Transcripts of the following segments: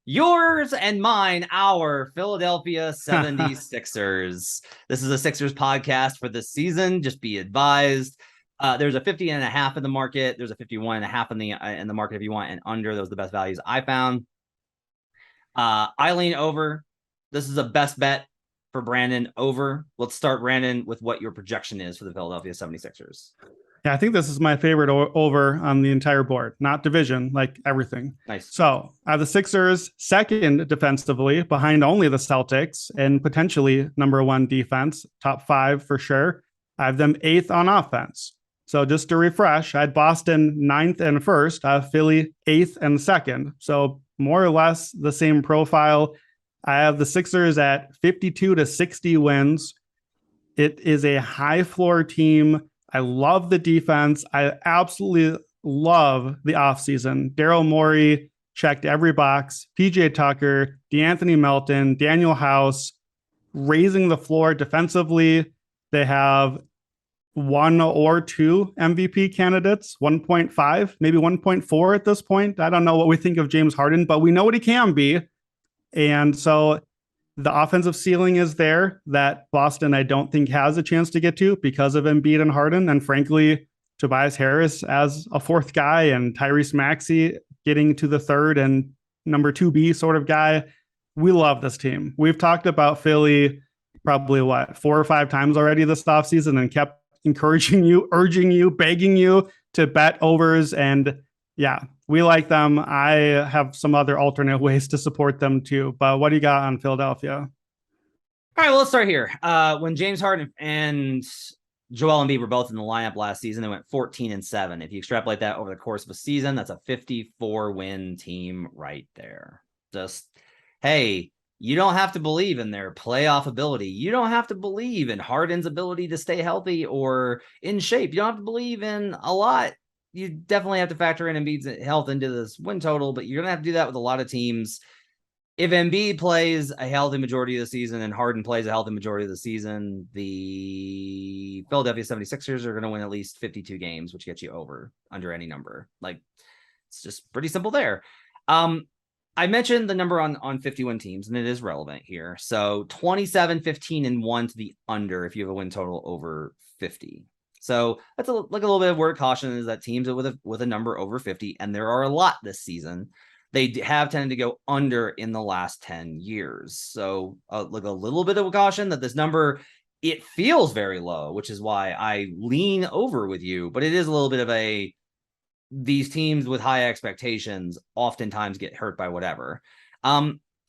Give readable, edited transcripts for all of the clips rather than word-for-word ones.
Yours and mine, our Philadelphia 76ers. This is a Sixers podcast for this season. Just be advised. There's a 50.5 in the market. There's a 51.5 in the market if you want an under. Those are the best values I found. I lean over. This is a best bet for Brandon over. Let's start, Brandon, with what your projection is for the Philadelphia 76ers. Yeah, I think this is my favorite over on the entire board, not division, like everything. Nice. So I have the Sixers second defensively, behind only the Celtics, and potentially number one defense, top five for sure. I have them eighth on offense. So just to refresh, I had Boston ninth and first. I have Philly eighth and second. So more or less the same profile. I have the Sixers at 52 to 60 wins. It is a high floor team. I love the defense. I absolutely love the offseason. Daryl Morey checked every box. PJ Tucker, DeAnthony Melton, Daniel House, raising the floor defensively. They have one or two MVP candidates, 1.5, maybe 1.4 at this point. I don't know what we think of James Harden, but we know what he can be. And so the offensive ceiling is there that Boston, I don't think, has a chance to get to because of Embiid and Harden. And frankly, Tobias Harris as a fourth guy and Tyrese Maxey getting to the third and number 2B sort of guy. We love this team. We've talked about Philly probably 4 or 5 times already this offseason and kept encouraging you, urging you, begging you to bet overs. And yeah, we like them. I have some other alternate ways to support them too. But what do you got on Philadelphia? All right, well, let's start here. When James Harden and Joel Embiid were both in the lineup last season, they went 14-7. If you extrapolate that over the course of a season, that's a 54-win team right there. Just, hey, you don't have to believe in their playoff ability. You don't have to believe in Harden's ability to stay healthy or in shape. You don't have to believe in a lot. You definitely have to factor in Embiid's health into this win total, but you're going to have to do that with a lot of teams. If Embiid plays a healthy majority of the season and Harden plays a healthy majority of the season, the Philadelphia 76ers are going to win at least 52 games, which gets you over under any number. Like, it's just pretty simple there. I mentioned the number on 51 teams, and it is relevant here. So 27, 15, and 1 to the under if you have a win total over 50. So that's a little bit of word caution is that teams with a number over 50, and there are a lot this season, they have tended to go under in the last 10 years. So a little bit of a caution that this number, it feels very low, which is why I lean over with you, but it is a little bit of these teams with high expectations oftentimes get hurt by whatever.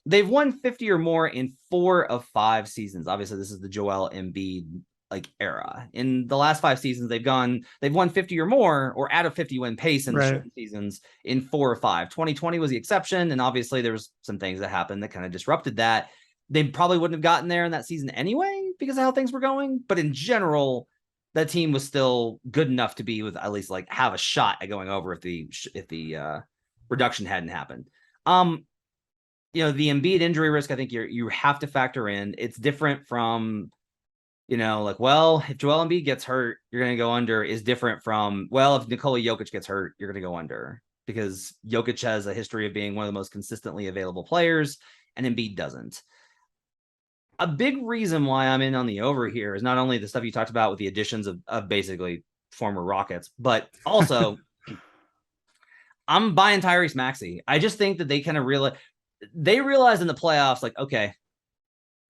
They've won 50 or more in 4 of 5 seasons. Obviously, this is the Joel Embiid era. In the last 5 seasons, they've won 50 or more or at a 50-win pace in the short seasons in 4 or 5. 2020 was the exception, and obviously there was some things that happened that kind of disrupted that. They probably wouldn't have gotten there in that season anyway because of how things were going, but in general, that team was still good enough to be with at least have a shot at going over if the reduction hadn't happened. The Embiid injury risk, I think you have to factor in. It's different from if Joel Embiid gets hurt, you're going to go under is different from, if Nikola Jokic gets hurt, you're going to go under because Jokic has a history of being one of the most consistently available players and Embiid doesn't. A big reason why I'm in on the over here is not only the stuff you talked about with the additions of basically former Rockets, but also I'm buying Tyrese Maxey. I just think that they kind of realize in the playoffs, okay,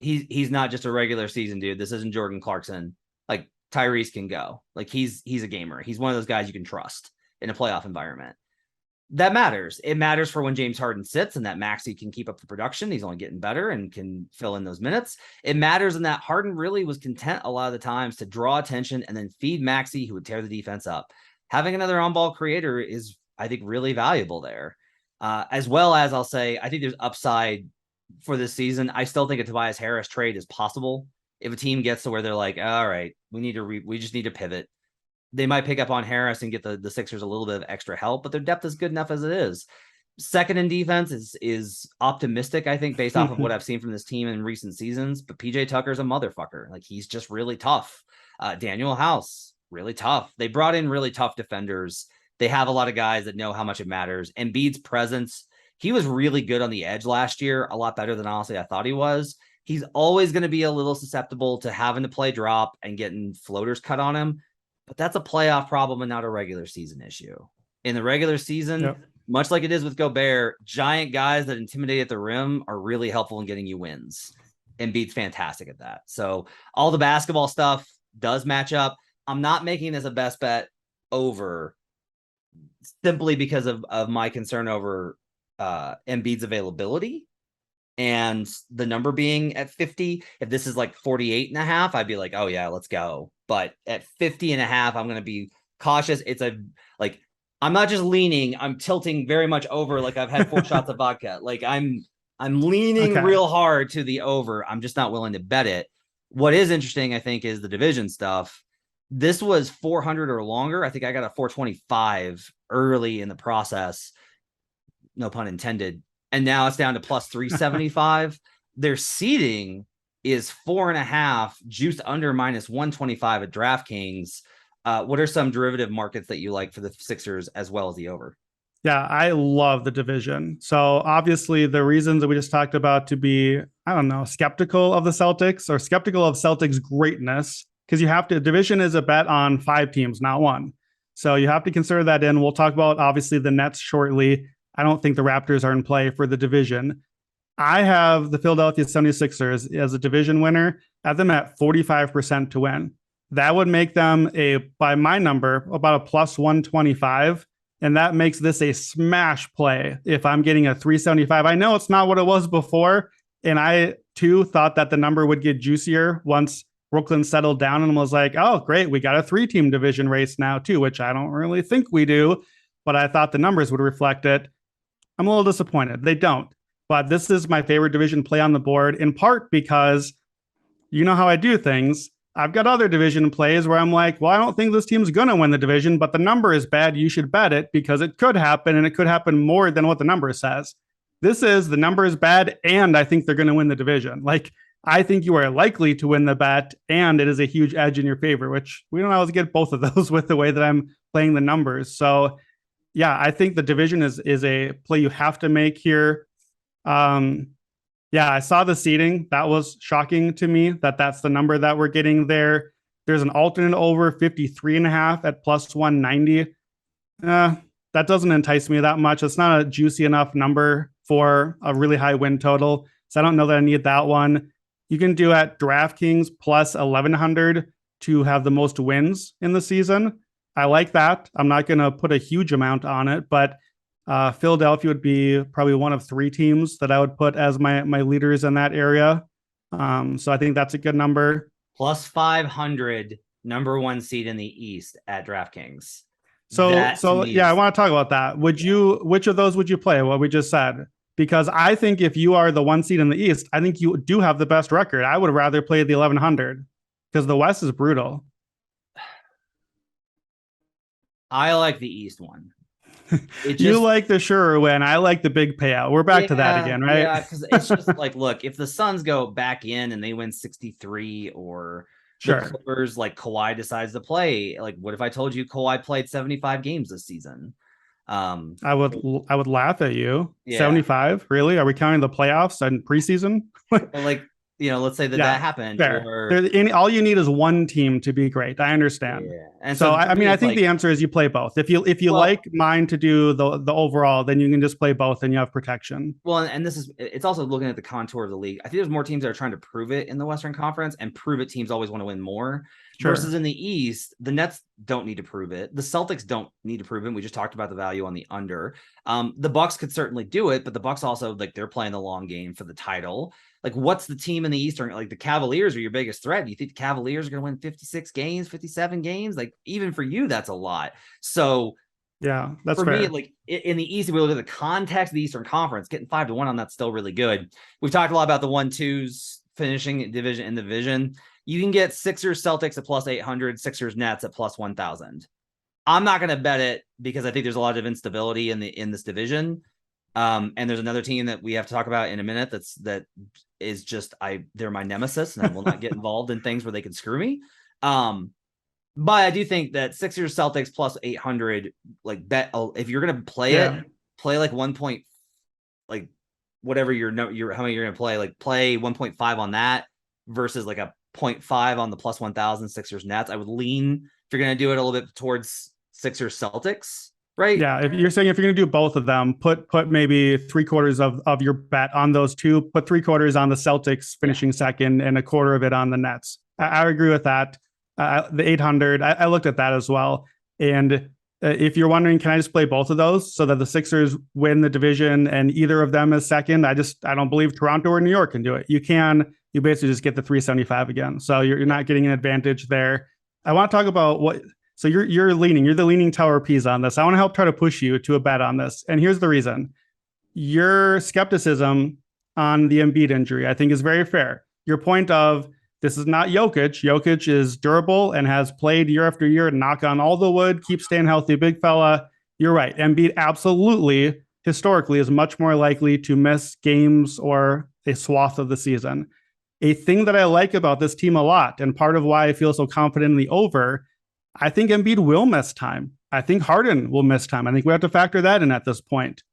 he's not just a regular season dude. This isn't Jordan Clarkson. Tyrese can go. He's a gamer. He's one of those guys you can trust in a playoff environment. That matters. It matters for when James Harden sits and that Maxey can keep up the production. He's only getting better and can fill in those minutes. It matters in that Harden really was content a lot of the times to draw attention and then feed Maxey, who would tear the defense up. Having another on-ball creator is, I think, really valuable there. As well as I'll say, I think there's upside for this season. I still think a Tobias Harris trade is possible. If a team gets to where they're like, all right, we just need to pivot. They might pick up on Harris and get the Sixers a little bit of extra help, but their depth is good enough as it is. Second in defense is optimistic, I think, based off of what I've seen from this team in recent seasons. But PJ Tucker's a motherfucker. He's just really tough. Daniel House, really tough. They brought in really tough defenders. They have a lot of guys that know how much it matters. Embiid's presence He was really good on the edge last year, a lot better than honestly I thought he was. He's always going to be a little susceptible to having to play drop and getting floaters cut on him, but that's a playoff problem and not a regular season issue. In the regular season, Yep. much like it is with Gobert, giant guys that intimidate at the rim are really helpful in getting you wins. Embiid's fantastic at that. So all the basketball stuff does match up. I'm not making this a best bet over simply because of my concern over Embiid's availability and the number being at 50. If this is like 48 and a half, I'd be like, oh yeah, let's go. But at 50 and a half, I'm going to be cautious. It's I'm not just leaning, I'm tilting very much over. Like I've had 4 shots of vodka. Like I'm leaning real hard to the over. I'm just not willing to bet it. What is interesting, I think, is the division stuff. This was 400 or longer. I think I got a 425 early in the process. No pun intended. And now it's down to plus 375. Their seeding is 4.5, juiced under minus 125 at DraftKings. What are some derivative markets that you like for the Sixers as well as the over? Yeah, I love the division. So obviously the reasons that we just talked about to be, I don't know, skeptical of the Celtics or skeptical of Celtics greatness, because you have to, division is a bet on 5 teams, not 1. So you have to consider that in. We'll talk about obviously the Nets shortly. I don't think the Raptors are in play for the division. I have the Philadelphia 76ers as a division winner. I have them at 45% to win. That would make them by my number, about a plus 125. And that makes this a smash play if I'm getting a 375. I know it's not what it was before. And I too thought that the number would get juicier once Brooklyn settled down and was like, oh, great, we got a 3-team division race now too, which I don't really think we do. But I thought the numbers would reflect it. I'm a little disappointed. They don't. But this is my favorite division play on the board, in part because you know how I do things. I've got other division plays where I'm like, well, I don't think this team's going to win the division, but the number is bad. You should bet it because it could happen, and it could happen more than what the number says. This is the number is bad, and I think they're going to win the division. Like, I think you are likely to win the bet, and it is a huge edge in your favor, which we don't always get both of those with the way that I'm playing the numbers. So, yeah, I think the division is a play you have to make here. Yeah, I saw the seeding. That was shocking to me that's the number that we're getting there. There's an alternate over 53.5 at plus 190. That doesn't entice me that much. It's not a juicy enough number for a really high win total. So I don't know that I need that one. You can do at DraftKings plus 1,100 to have the most wins in the season. I like that. I'm not going to put a huge amount on it, but Philadelphia would be probably one of 3 teams that I would put as my leaders in that area. So I think that's a good number. Plus 500, number 1 seed in the East at DraftKings. So yeah, I want to talk about that. Which of those would you play? What we just said? Because I think if you are the 1 seed in the East, I think you do have the best record. I would rather play the 1,100 because the West is brutal. I like the East one. You like the sure win. I like the big payout. We're back to that again, right? Yeah, because it's just like, look, if the Suns go back in and they win 63, or the Clippers, like Kawhi decides to play, like, what if I told you Kawhi played 75 games this season? I would laugh at you. Yeah. 75, really? Are we counting the playoffs and preseason? Like, let's say that happened. All you need is one team to be great. I understand. Yeah. And so I think the answer is you play both. If you like mine to do the overall, then you can just play both and you have protection. Well, and it's also looking at the contour of the league. I think there's more teams that are trying to prove it in the Western Conference, and prove it teams always want to win more. Sure. Versus in the East, the Nets don't need to prove it. The Celtics don't need to prove it. We just talked about the value on the under. The Bucks could certainly do it, but the Bucks also, like, they're playing the long game for the title. Like, what's the team in the Eastern? Like, the Cavaliers are your biggest threat. Do you think the Cavaliers are going to win 56 games, 57 games? Like, even for you, that's a lot. So, yeah, that's for fair. me. Like, in the East, if we look at the context of the Eastern Conference, getting 5-1 on that's still really good. We've talked a lot about the 1-2s finishing division. You can get Sixers Celtics at plus 800, Sixers Nets at plus 1,000. I'm not going to bet it because I think there's a lot of instability in this division. And there's another team that we have to talk about in a minute that is just they're my nemesis, and I will not get involved in things where they can screw me. But I do think that Sixers Celtics plus 800, like, bet if you're going to play it, play like 1.5 like whatever your how many you're going to play, like play 1.5 on that versus like a 0.5 on the plus 1000 Sixers Nets. I would lean, if you're going to do it, a little bit towards Sixers Celtics, right? Yeah, if you're saying if you're going to do both of them, put maybe 3/4 of your bet on those two. Put 3/4 on the Celtics finishing second, and 1/4 of it on the Nets. I agree with that. The 800, I looked at that as well. And if you're wondering, can I just play both of those so that the Sixers win the division and either of them is second? I don't believe Toronto or New York can do it. You can. You basically just get the 375 again. So you're not getting an advantage there. I want to talk about what. So you're the leaning tower of Pisa on this. I want to help try to push you to a bet on this. And here's the reason. Your skepticism on the Embiid injury, I think, is very fair. Your point of this is not Jokic. Jokic is durable and has played year after year. Knock on all the wood, keep staying healthy, big fella. You're right. Embiid absolutely, historically, is much more likely to miss games or a swath of the season. A thing that I like about this team a lot, and part of why I feel so confident in the over, I think Embiid will miss time. I think Harden will miss time. I think we have to factor that in at this point.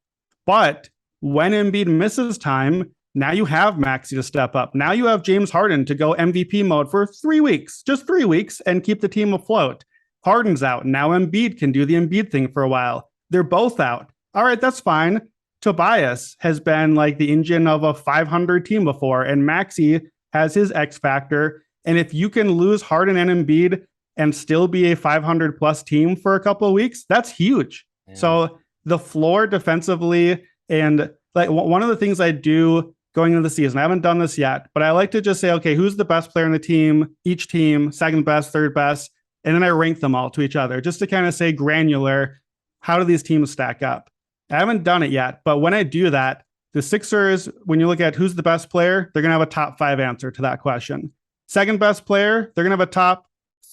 But when Embiid misses time, now you have Maxey to step up. Now you have James Harden to go MVP mode for 3 weeks, just 3 weeks, and keep the team afloat. Harden's out. Now Embiid can do the Embiid thing for a while. They're both out. All right, that's fine. Tobias has been like the engine of a 500 team before, and Maxey has his X factor. And if you can lose Harden and Embiid and still be a 500 plus team for a couple of weeks, that's huge. Yeah. So the floor defensively, and like one of the things I do going into the season, I haven't done this yet, but I like to just say, okay, who's the best player in the team, each team, second best, third best, and then I rank them all to each other just to kind of say granular, how do these teams stack up? I haven't done it yet, but when I do that, the Sixers, when you look at who's the best player, they're going to have a top 5 answer to that question. Second best player, they're going to have a top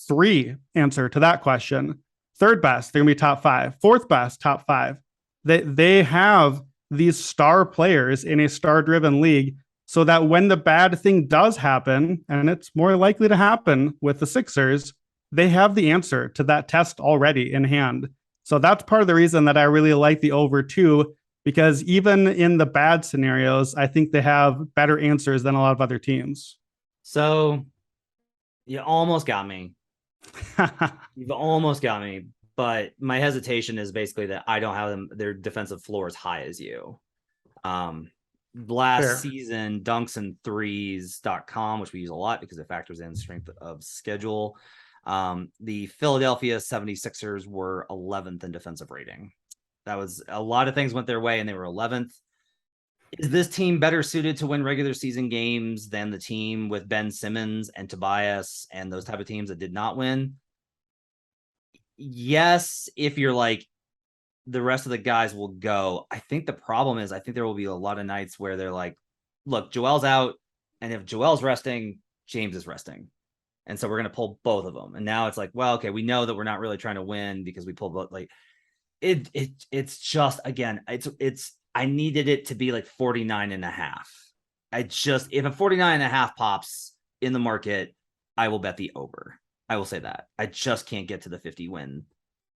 3 answer to that question. Third best, they're going to be top 5. Fourth best, top 5. They have these star players in a star-driven league so that when the bad thing does happen, and it's more likely to happen with the Sixers, they have the answer to that test already in hand. So that's part of the reason that I really like the over 2, because even in the bad scenarios, I think they have better answers than a lot of other teams. So you almost got me. You've almost got me, but my hesitation is basically that I don't have them, their defensive floor as high as you. Last season, dunksandthrees.com, which we use a lot because it factors in strength of schedule. The Philadelphia 76ers were 11th in defensive rating. That was a lot of things went their way and they were 11th. Is this team better suited to win regular season games than the team with Ben Simmons and Tobias and those type of teams that did not win? Yes, if you're like, the rest of the guys will go. I think the problem is, I think there will be a lot of nights where they're like, look, Joel's out, and if Joel's resting, James is resting. And so we're going to pull both of them. And now it's like, well, okay, we know that we're not really trying to win because we pulled both. Like it's just, again, it's, I needed it to be like 49.5. If a 49.5 pops in the market, I will bet the over. I will say that. I just can't get to the 50 win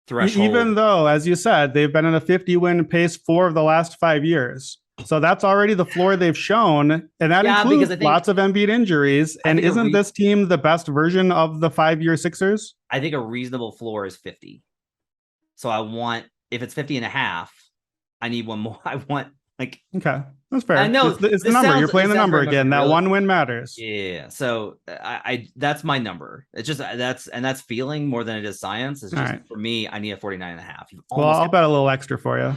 threshold. Even though, as you said, they've been in a 50 win pace 4 of the last 5 years. So that's already the floor they've shown. And that includes lots of Embiid injuries. And isn't this team the best version of the 5-year Sixers? I think a reasonable floor is 50. So I want, if it's 50.5, I need one more. I want like, okay, that's fair. I know it's the number. You're playing the number again. That one win matters. Yeah. So I that's my number. It's just that's feeling more than it is science. It's just for me, I need a 49.5. Well, I'll bet a little extra for you.